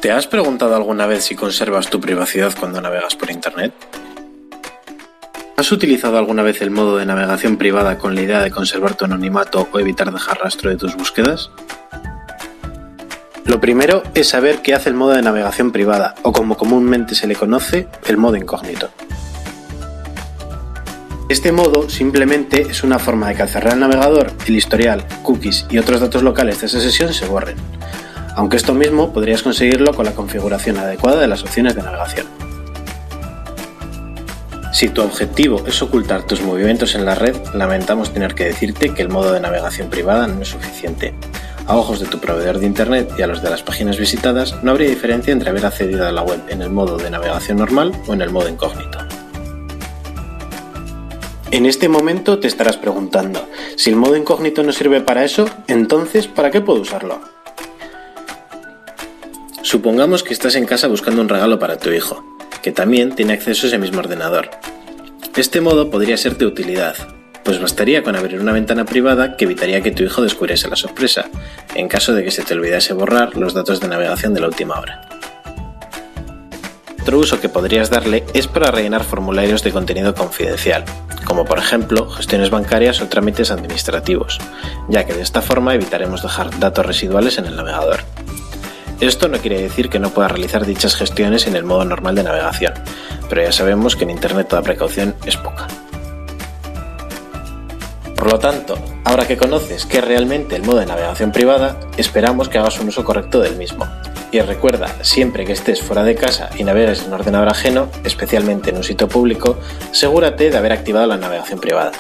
¿Te has preguntado alguna vez si conservas tu privacidad cuando navegas por Internet? ¿Has utilizado alguna vez el modo de navegación privada con la idea de conservar tu anonimato o evitar dejar rastro de tus búsquedas? Lo primero es saber qué hace el modo de navegación privada, o como comúnmente se le conoce, el modo incógnito. Este modo simplemente es una forma de que al cerrar el navegador, el historial, cookies y otros datos locales de esa sesión se borren, aunque esto mismo podrías conseguirlo con la configuración adecuada de las opciones de navegación. Si tu objetivo es ocultar tus movimientos en la red, lamentamos tener que decirte que el modo de navegación privada no es suficiente. A ojos de tu proveedor de Internet y a los de las páginas visitadas, no habría diferencia entre haber accedido a la web en el modo de navegación normal o en el modo incógnito. En este momento te estarás preguntando, si el modo incógnito no sirve para eso, entonces ¿para qué puedo usarlo? Supongamos que estás en casa buscando un regalo para tu hijo, que también tiene acceso a ese mismo ordenador. Este modo podría ser de utilidad, pues bastaría con abrir una ventana privada que evitaría que tu hijo descubriese la sorpresa, en caso de que se te olvidase borrar los datos de navegación de la última hora. Otro uso que podrías darle es para rellenar formularios de contenido confidencial, como por ejemplo gestiones bancarias o trámites administrativos, ya que de esta forma evitaremos dejar datos residuales en el navegador. Esto no quiere decir que no puedas realizar dichas gestiones en el modo normal de navegación, pero ya sabemos que en Internet toda precaución es poca. Por lo tanto, ahora que conoces qué es realmente el modo de navegación privada, esperamos que hagas un uso correcto del mismo. Y recuerda, siempre que estés fuera de casa y navegues en un ordenador ajeno, especialmente en un sitio público, asegúrate de haber activado la navegación privada.